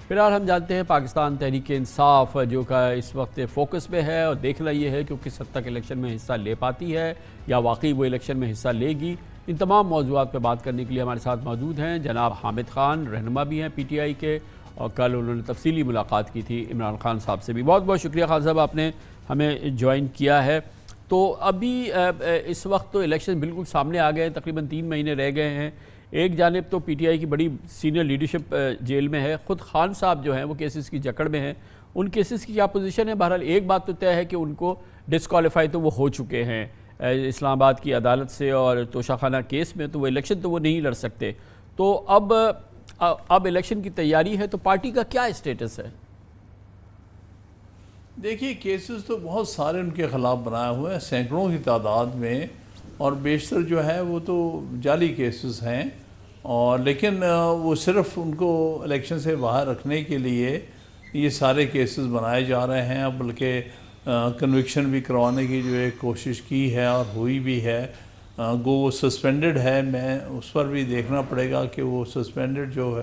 فی الحال ہم جانتے ہیں پاکستان تحریک انصاف جو کہ اس وقت فوکس میں ہے، اور دیکھنا یہ ہے کہ وہ کس حد تک الیکشن میں حصہ لے پاتی ہے یا واقعی وہ الیکشن میں حصہ لے گی۔ ان تمام موضوعات پہ بات کرنے کے لیے ہمارے ساتھ موجود ہیں جناب حامد خان، رہنما بھی ہیں پی ٹی آئی کے، اور کل انہوں نے تفصیلی ملاقات کی تھی عمران خان صاحب سے بھی۔ بہت بہت شکریہ خان صاحب، آپ نے ہمیں جوائن کیا ہے۔ تو ابھی اس وقت تو الیکشن بالکل سامنے آ گئے ہیں، تقریباً 3 مہینے رہ گئے ہیں۔ ایک جانب تو پی ٹی آئی کی بڑی سینئر لیڈرشپ جیل میں ہے، خود خان صاحب جو ہیں وہ کیسز کی جکڑ میں ہیں۔ ان کیسز کی کیا پوزیشن ہے؟ بہرحال ایک بات تو طے ہے کہ ان کو ڈسکوالیفائی تو وہ ہو چکے ہیں اسلام آباد کی عدالت سے، اور توشہ خانہ کیس میں تو وہ الیکشن تو وہ نہیں لڑ سکتے۔ تو اب الیکشن کی تیاری ہے، تو پارٹی کا کیا اسٹیٹس ہے؟ دیکھیے، کیسز تو بہت سارے ان کے خلاف بنائے ہوئے ہیں، سینکڑوں کی تعداد میں، اور بیشتر جو ہے وہ تو جعلی کیسز ہیں، اور لیکن وہ صرف ان کو الیکشن سے باہر رکھنے کے لیے یہ سارے کیسز بنائے جا رہے ہیں۔ اب بلکہ کنوکشن بھی کروانے کی جو ایک کوشش کی ہے اور ہوئی بھی ہے، گو وہ سسپینڈڈ ہے، میں اس پر بھی دیکھنا پڑے گا کہ وہ سسپینڈڈ جو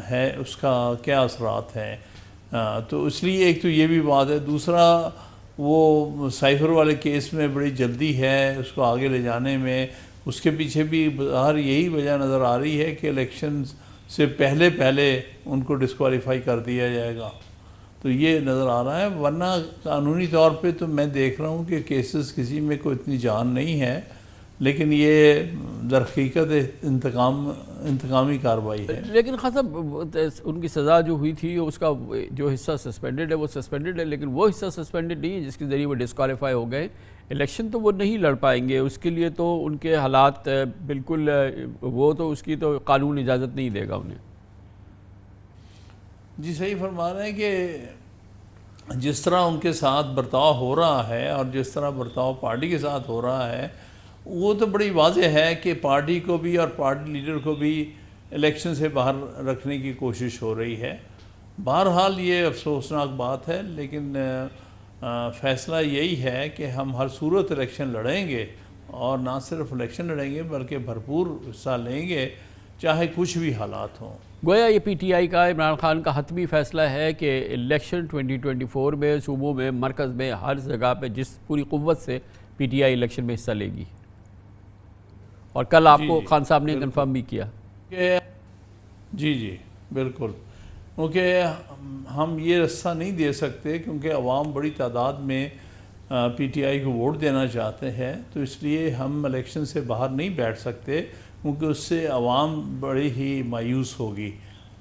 ہے اس کا کیا اثرات ہیں۔ تو اس لیے ایک تو یہ بھی بات ہے، دوسرا وہ سائفر والے کیس میں بڑی جلدی ہے اس کو آگے لے جانے میں، اس کے پیچھے بھی ہر یہی وجہ نظر آ رہی ہے کہ الیکشن سے پہلے ان کو ڈسکوالیفائی کر دیا جائے گا، تو یہ نظر آ رہا ہے۔ ورنہ قانونی طور پہ تو میں دیکھ رہا ہوں کہ کیسز کسی میں کوئی اتنی جان نہیں ہے، لیکن یہ در حقیقت انتقامی کارروائی ہے۔ لیکن خان صاحب ان کی سزا جو ہوئی تھی اس کا جو حصہ سسپینڈڈ ہے وہ سسپینڈڈ ہے، لیکن وہ حصہ سسپینڈڈ نہیں ہے جس کے ذریعے وہ ڈسکوالیفائی ہو گئے۔ الیکشن تو وہ نہیں لڑ پائیں گے، اس کے لیے تو ان کے حالات بالکل وہ تو اس کی تو قانون اجازت نہیں دے گا انہیں۔ جی صحیح فرما رہے ہیں کہ جس طرح ان کے ساتھ برتاؤ ہو رہا ہے اور جس طرح برتاؤ پارٹی کے ساتھ ہو رہا ہے، وہ تو بڑی واضح ہے کہ پارٹی کو بھی اور پارٹی لیڈر کو بھی الیکشن سے باہر رکھنے کی کوشش ہو رہی ہے۔ بہرحال یہ افسوسناک بات ہے، لیکن فیصلہ یہی ہے کہ ہم ہر صورت الیکشن لڑیں گے، اور نہ صرف الیکشن لڑیں گے بلکہ بھرپور حصہ لیں گے، چاہے کچھ بھی حالات ہوں۔ گویا یہ پی ٹی آئی کا عمران خان کا حتمی فیصلہ ہے کہ الیکشن 2024 میں صوبوں میں، مرکز میں، ہر جگہ پہ جس پوری قوت سے پی ٹی آئی الیکشن میں حصہ لے گی، اور کل آپ کو خان صاحب نے کنفرم بھی کیا۔ جی بالکل، کیونکہ ہم یہ رستہ نہیں دے سکتے، کیونکہ عوام بڑی تعداد میں پی ٹی آئی کو ووٹ دینا چاہتے ہیں، تو اس لیے ہم الیکشن سے باہر نہیں بیٹھ سکتے، کیونکہ اس سے عوام بڑی ہی مایوس ہوگی۔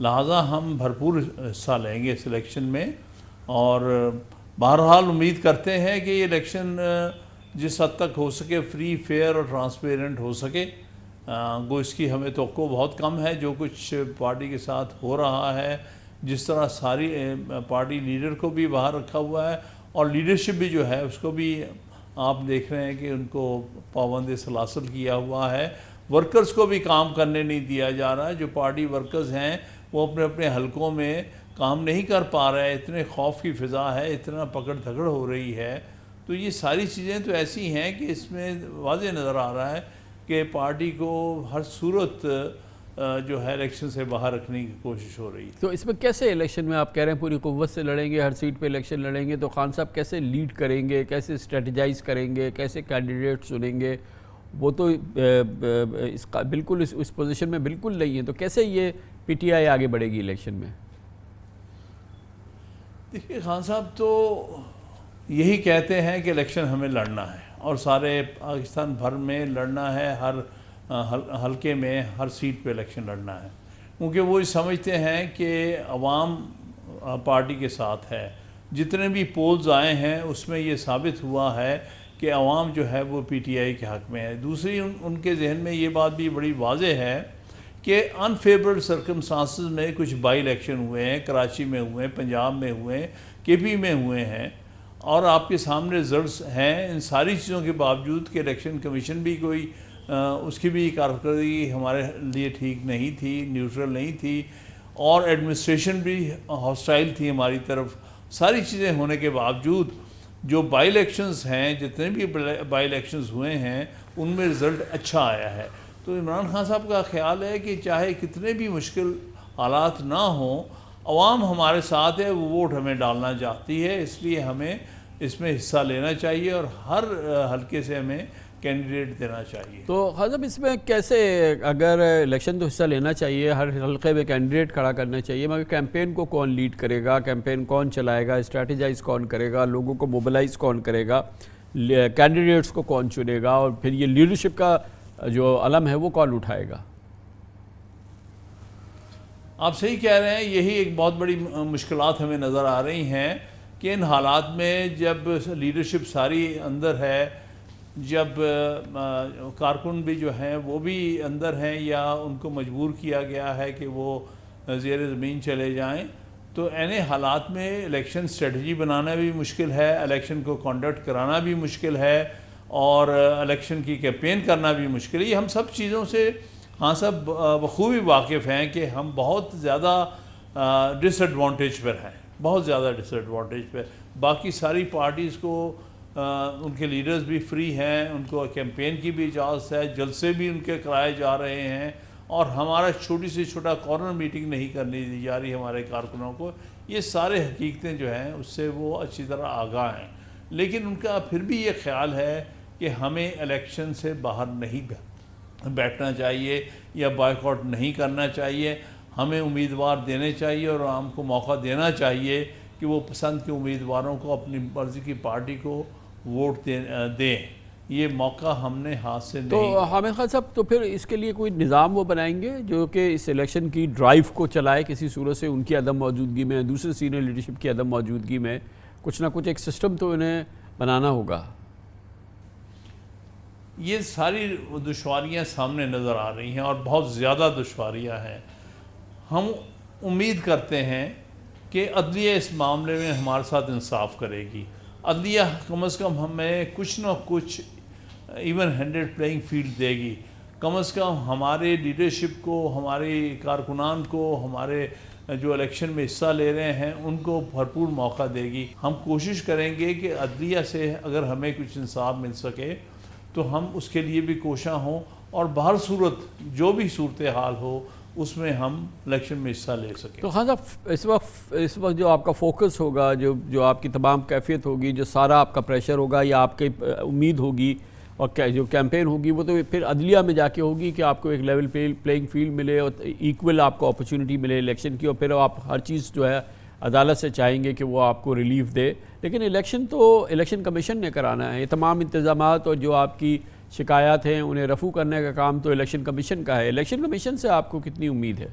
لہٰذا ہم بھرپور حصہ لیں گے اس الیکشن میں، اور بہرحال امید کرتے ہیں کہ یہ الیکشن جس حد تک ہو سکے فری، فیئر اور ٹرانسپیرنٹ ہو سکے۔ گو اس کی ہمیں توقع بہت کم ہے، جو کچھ پارٹی کے ساتھ ہو رہا ہے، جس طرح ساری پارٹی لیڈر کو بھی باہر رکھا ہوا ہے، اور لیڈرشپ بھی جو ہے اس کو بھی آپ دیکھ رہے ہیں کہ ان کو پابند سلاسل کیا ہوا ہے۔ ورکرز کو بھی کام کرنے نہیں دیا جا رہا ہے، جو پارٹی ورکرز ہیں وہ اپنے اپنے حلقوں میں کام نہیں کر پا رہے، اتنے خوف کی فضا ہے، اتنا پکڑ دھکڑ ہو رہی ہے۔ تو یہ ساری چیزیں تو ایسی ہیں کہ اس میں واضح نظر آ رہا ہے کہ پارٹی کو ہر صورت جو ہے الیکشن سے باہر رکھنے کی کوشش ہو رہی ہے۔ تو اس میں کیسے الیکشن میں آپ کہہ رہے ہیں پوری قوت سے لڑیں گے، ہر سیٹ پہ الیکشن لڑیں گے، تو خان صاحب کیسے لیڈ کریں گے، کیسے اسٹریٹجائز کریں گے، کیسے کینڈیڈیٹ چنیں گے؟ وہ تو بالکل اس پوزیشن میں بالکل نہیں ہے، تو کیسے یہ پی ٹی آئی آگے بڑھے گی الیکشن میں؟ دیکھیے خان صاحب تو یہی کہتے ہیں کہ الیکشن ہمیں لڑنا ہے، اور سارے پاکستان بھر میں لڑنا ہے، ہر حلقے میں، ہر سیٹ پہ الیکشن لڑنا ہے، کیونکہ وہ سمجھتے ہیں کہ عوام پارٹی کے ساتھ ہے۔ جتنے بھی پولز آئے ہیں اس میں یہ ثابت ہوا ہے کہ عوام جو ہے وہ پی ٹی آئی کے حق میں ہے۔ دوسری ان کے ذہن میں یہ بات بھی بڑی واضح ہے کہ انفیوربل سرکمسٹانسز میں کچھ بائی الیکشن ہوئے ہیں، کراچی میں ہوئے ہیں، پنجاب میں ہوئے ہیں، کے پی میں ہوئے ہیں، اور آپ کے سامنے رزلٹس ہیں۔ ان ساری چیزوں کے باوجود کہ الیکشن کمیشن بھی کوئی اس کی بھی کارکردگی ہمارے لیے ٹھیک نہیں تھی، نیوٹرل نہیں تھی، اور ایڈمنسٹریشن بھی ہاسٹائل تھی ہماری طرف، ساری چیزیں ہونے کے باوجود جو بائی الیکشنز ہیں، جتنے بھی بائی الیکشنز ہوئے ہیں، ان میں رزلٹ اچھا آیا ہے۔ تو عمران خان صاحب کا خیال ہے کہ چاہے کتنے بھی مشکل حالات نہ ہوں، عوام ہمارے ساتھ ہے، وہ ووٹ ہمیں ڈالنا چاہتی ہے، اس لیے ہمیں اس میں حصہ لینا چاہیے اور ہر حلقے سے ہمیں کینڈیڈیٹ دینا چاہیے۔ تو حضرت اس میں کیسے، اگر الیکشن تو حصہ لینا چاہیے، ہر حلقے میں کینڈیڈیٹ کھڑا کرنا چاہیے، مگر کیمپین کو کون لیڈ کرے گا، کیمپین کون چلائے گا، اسٹریٹجائز کون کرے گا، لوگوں کو موبلائز کون کرے گا، کینڈیڈیٹس کو کون چنے گا، اور پھر یہ لیڈرشپ کا جو علم ہے وہ کون اٹھائے گا؟ آپ صحیح کہہ رہے ہیں، یہی ایک بہت بڑی مشکلات ہمیں نظر آ رہی ہیں کہ ان حالات میں جب لیڈرشپ ساری اندر ہے، جب کارکن بھی جو ہیں وہ بھی اندر ہیں یا ان کو مجبور کیا گیا ہے کہ وہ زیر زمین چلے جائیں، تو ایسے حالات میں الیکشن اسٹریٹجی بنانا بھی مشکل ہے، الیکشن کو کنڈکٹ کرانا بھی مشکل ہے، اور الیکشن کی کیمپین کرنا بھی مشکل ہے۔ یہ ہم سب چیزوں سے ہاں سب بخوبی واقف ہیں کہ ہم بہت زیادہ ڈس ایڈوانٹیج پر ہیں، بہت زیادہ ڈس ایڈوانٹیج پر۔ باقی ساری پارٹیز کو ان کے لیڈرز بھی فری ہیں، ان کو کیمپین کی بھی اجازت ہے، جلسے بھی ان کے کرائے جا رہے ہیں، اور ہمارا چھوٹی سے چھوٹا کارنر میٹنگ نہیں کرنی دی جا رہی ہمارے کارکنوں کو۔ یہ سارے حقیقتیں جو ہیں اس سے وہ اچھی طرح آگاہ ہیں، لیکن ان کا پھر بھی یہ خیال ہے کہ ہمیں الیکشن سے باہر نہیں بیٹھنا چاہیے یا بائیکاٹ نہیں کرنا چاہیے، ہمیں امیدوار دینے چاہیے اور عوام کو موقع دینا چاہیے کہ وہ پسند کے امیدواروں کو، اپنی مرضی کی پارٹی کو ووٹ دیں۔ یہ موقع ہم نے ہاتھ سے نہیں۔ تو حامد خان صاحب، تو پھر اس کے لیے کوئی نظام وہ بنائیں گے جو کہ اس الیکشن کی ڈرائیو کو چلائے کسی صورت سے، ان کی عدم موجودگی میں، دوسرے سینئر لیڈرشپ کی عدم موجودگی میں کچھ نہ کچھ ایک سسٹم تو انہیں بنانا ہوگا؟ یہ ساری دشواریاں سامنے نظر آ رہی ہیں اور بہت زیادہ دشواریاں ہیں۔ ہم امید کرتے ہیں کہ عدلیہ اس معاملے میں ہمارے ساتھ انصاف کرے گی۔ عدلیہ کم از کم ہمیں کچھ نہ کچھ ایون ہینڈڈ پلینگ فیلڈ دے گی، کم از کم ہمارے لیڈرشپ کو، ہمارے کارکنان کو، ہمارے جو الیکشن میں حصہ لے رہے ہیں ان کو بھرپور موقع دے گی۔ ہم کوشش کریں گے کہ عدلیہ سے اگر ہمیں کچھ انصاف مل سکے تو ہم اس کے لیے بھی کوشاں ہوں، اور بہر صورت جو بھی صورتحال ہو اس میں ہم الیکشن میں حصہ لے سکیں۔ تو خان صاحب، اس وقت جو آپ کا فوکس ہوگا، جو آپ کی تمام کیفیت ہوگی، جو سارا آپ کا پریشر ہوگا یا آپ کی امید ہوگی اور جو کیمپین ہوگی، وہ تو پھر عدلیہ میں جا کے ہوگی کہ آپ کو ایک لیول پلینگ فیلڈ ملے اور ایکول آپ کو اپرچونٹی ملے الیکشن کی، اور پھر آپ ہر چیز جو ہے عدالت سے چاہیں گے کہ وہ آپ کو ریلیف دے۔ لیکن الیکشن تو الیکشن کمیشن نے کرانا ہے، یہ تمام انتظامات اور جو آپ کی شکایات ہیں انہیں رفع کرنے کا کام تو الیکشن کمیشن کا ہے۔ الیکشن کمیشن سے آپ کو کتنی امید ہے؟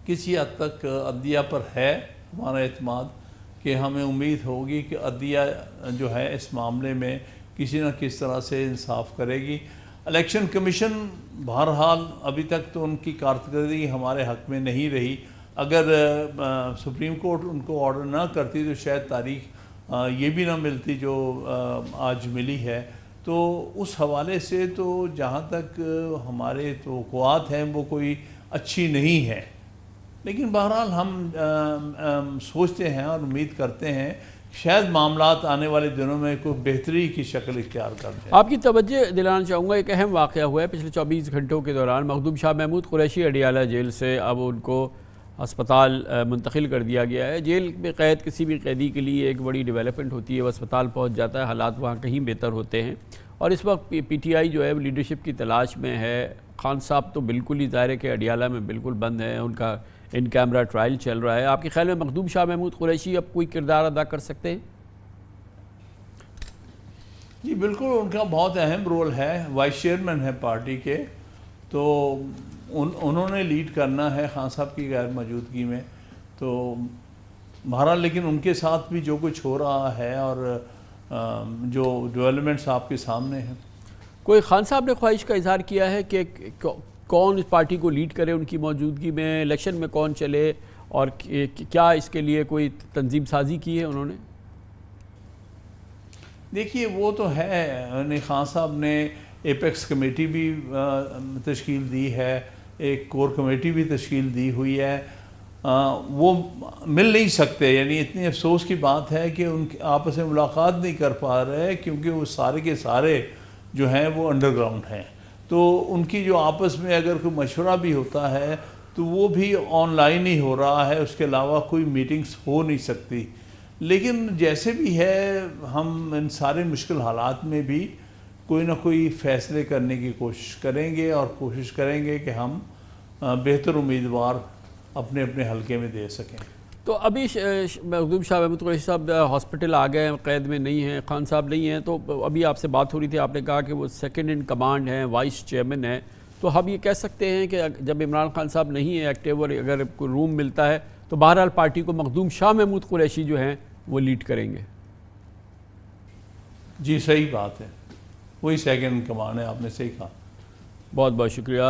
کسی حد تک عدلیہ پر ہے ہمارا اعتماد کہ ہمیں امید ہوگی کہ عدلیہ جو ہے اس معاملے میں کسی نہ کس طرح سے انصاف کرے گی۔ الیکشن کمیشن بہرحال ابھی تک تو ان کی کارکردگی ہمارے حق میں نہیں رہی۔ اگر سپریم کورٹ ان کو آرڈر نہ کرتی تو شاید تاریخ یہ بھی نہ ملتی جو آج ملی ہے۔ تو اس حوالے سے تو جہاں تک ہمارے توقعات ہیں وہ کوئی اچھی نہیں ہے، لیکن بہرحال ہم سوچتے ہیں اور امید کرتے ہیں شاید معاملات آنے والے دنوں میں کوئی بہتری کی شکل اختیار کر دیں۔ آپ کی توجہ دلانا چاہوں گا، ایک اہم واقعہ ہوا ہے پچھلے 24 گھنٹوں کے دوران۔ مخدوم شاہ محمود قریشی اڈیالہ جیل سے اب ان کو ہسپتال منتقل کر دیا گیا ہے۔ جیل میں قید کسی بھی قیدی کے لیے ایک بڑی ڈیولپمنٹ ہوتی ہے، وہ اسپتال پہنچ جاتا ہے، حالات وہاں کہیں بہتر ہوتے ہیں، اور اس وقت پی ٹی آئی جو ہے لیڈرشپ کی تلاش میں ہے۔ خان صاحب تو بالکل ہی ظاہر ہے کہ اڈیالہ میں بالکل بند ہیں، ان کا ان کیمرہ ٹرائل چل رہا ہے۔ آپ کے خیال میں مخدوم شاہ محمود قریشی اب کوئی کردار ادا کر سکتے ہیں؟ جی بالکل، ان کا بہت اہم رول ہے، وائس چیئرمین ہے پارٹی کے، تو انہوں نے لیڈ کرنا ہے خان صاحب کی غیر موجودگی میں۔ تو بہرحال لیکن ان کے ساتھ بھی جو کچھ ہو رہا ہے اور جو ڈیولپمنٹس آپ کے سامنے ہیں۔ کوئی خان صاحب نے خواہش کا اظہار کیا ہے کہ کون اس پارٹی کو لیڈ کرے ان کی موجودگی میں، الیکشن میں کون چلے، اور کیا اس کے لیے کوئی تنظیم سازی کی ہے انہوں نے؟ دیکھیے وہ تو ہے، خان صاحب نے ایپیکس کمیٹی بھی تشکیل دی ہے، ایک کور کمیٹی بھی تشکیل دی ہوئی ہے، وہ مل نہیں سکتے، یعنی اتنی افسوس کی بات ہے کہ ان آپس میں ملاقات نہیں کر پا رہے کیونکہ وہ سارے کے سارے جو ہیں وہ انڈر گراؤنڈ ہیں۔ تو ان کی جو آپس میں اگر کوئی مشورہ بھی ہوتا ہے تو تو وہ بھی آن لائن ہی ہو رہا ہے، اس کے علاوہ کوئی میٹنگز ہو نہیں سکتی. لیکن جیسے بھی ہے ہم ان سارے مشکل حالات میں بھی کوئی نہ کوئی فیصلے کرنے کی کوشش کریں گے، اور کوشش کریں گے کہ ہم بہتر امیدوار اپنے اپنے حلقے میں دے سکیں. تو ابھی مخدوم شاہ محمود قریشی صاحب ہاسپٹل آ گئے ہیں، قید میں نہیں ہیں، خان صاحب نہیں ہیں، تو ابھی آپ سے بات ہو رہی تھی، آپ نے کہا کہ وہ سیکنڈ ان کمانڈ ہیں، وائس چیئرمین ہیں، تو ہم یہ کہہ سکتے ہیں کہ جب عمران خان صاحب نہیں ہیں ایکٹیو اور اگر کوئی روم ملتا ہے تو بہرحال پارٹی کو مخدوم شاہ محمود قریشی جو ہیں وہ لیڈ کریں گے؟ جی صحیح بات ہے، وہی سیکنڈ ان کمانڈ ہے، آپ نے صحیح کہا. بہت بہت شکریہ.